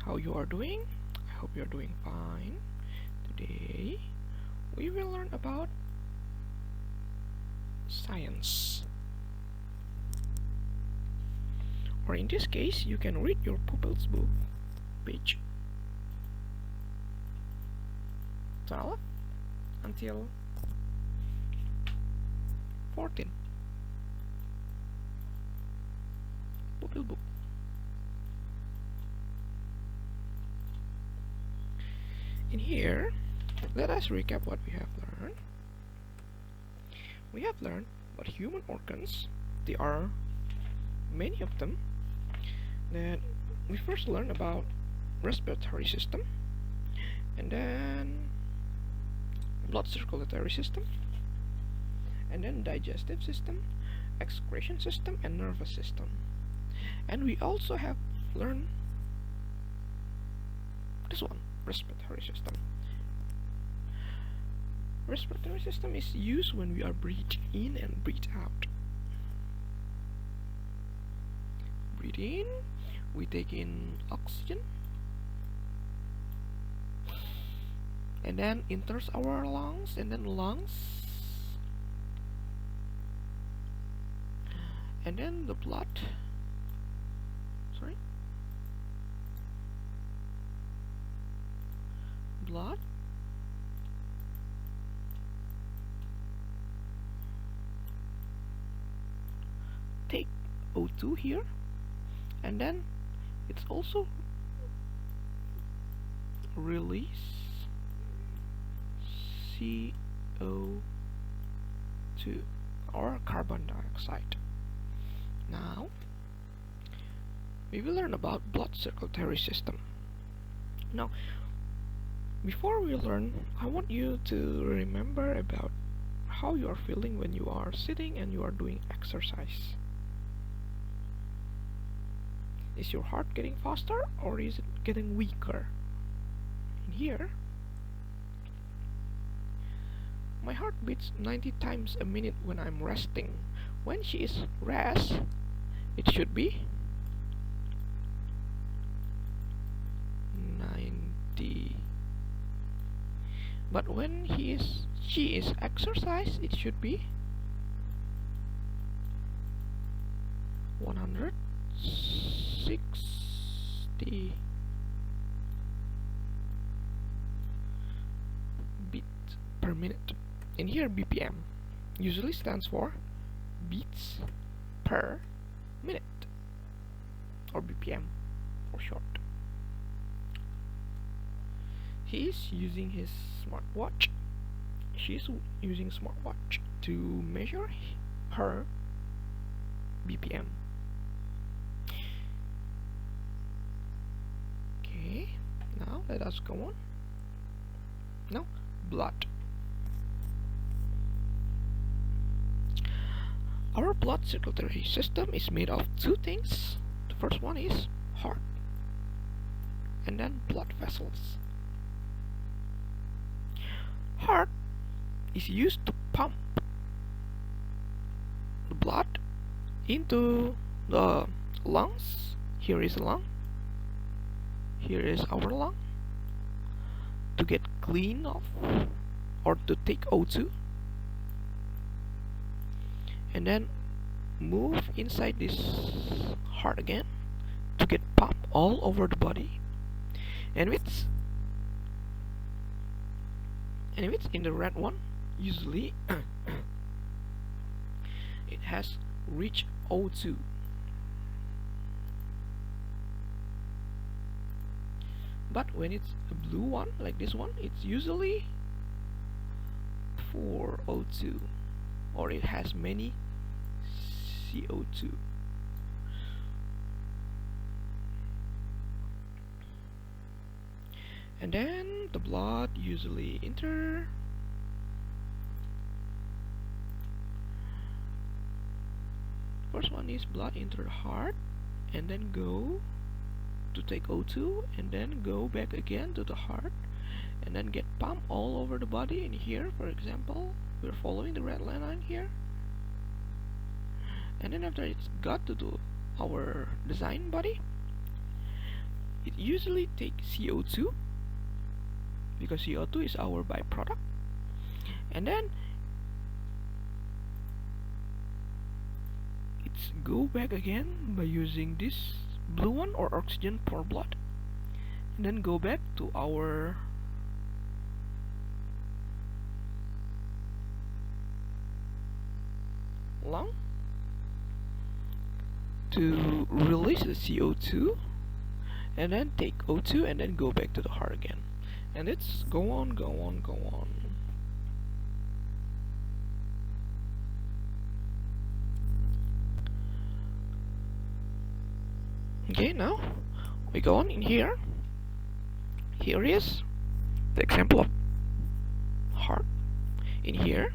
how you are doing. I hope you're doing fine. Today we will learn about science. Or in this case, you can read your pupil's book, page 12 until 14. Pupil book. In here, let us recap what we have learned. We have learned about human organs. There are many of them. Then we first learned about respiratory system, and then blood circulatory system, and then digestive system, excretion system, and nervous system. And we also have learned this one, respiratory system. Respiratory system is used when we are breathe in and breathe out. Breathe in, we take in oxygen, and then enters our lungs, and then lungs, and then the blood, blood take O2 here, and then it's also release CO2 or carbon dioxide. Now we will learn about blood circulatory system. Now before we learn, I want you to remember about how you are feeling when you are sitting and you are doing exercise. Is your heart getting faster or is it getting weaker? In here, my heart beats 90 times a minute when I'm resting. When she is rest, it should be 90. But when she is exercise, it should be 160 beats per minute. In here, BPM usually stands for beats per minute, or BPM for short. He is using his smartwatch. She is using smartwatch to measure her BPM. Okay, now let us go on. Now, blood. Our blood circulatory system is made of two things. The first one is heart, and then blood vessels. Heart is used to pump the blood into the lungs. Here is a lung. Here is our lung to get clean off or to take O2, and then move inside this heart again to get pumped all over the body. And if it's in the red one, usually it has reached O2. But when it's a blue one, like this one, it's usually for O2, or it has many CO2. And then the blood usually enter first one is blood enter the heart, and then go to take O2, and then go back again to the heart, and then get pumped all over the body. And here, for example, we're following the red line here, and then after it's got to do our design body, it usually takes CO2 because CO2 is our byproduct, and then it's go back again by using this blue one or oxygen for blood, and then go back to our lung to release the CO2, and then take O2 and then go back to the heart again, and it's go on, go on, go on. Okay, now we go on in here. Here is the example of heart in here.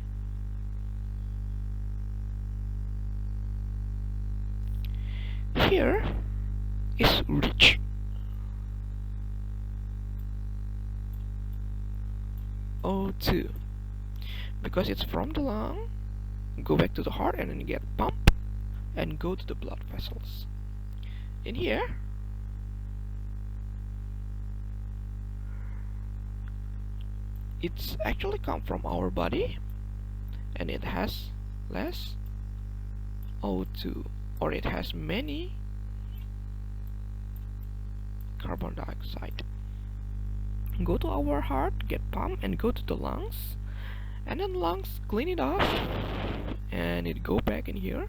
Here is rich O2 because it's from the lung, go back to the heart and then get pumped and go to the blood vessels. In here it's actually come from our body and it has less O2, or it has many carbon dioxide. Go to our heart, get pumped and go to the lungs, and then lungs clean it off and it go back in here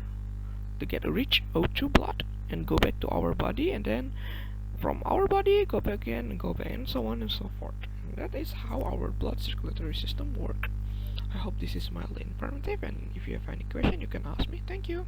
to get a rich O2 blood and go back to our body, and then from our body go back again and go back, and so on and so forth. And that is how our blood circulatory system work. I hope this is mildly informative, and if you have any question you can ask me. Thank you.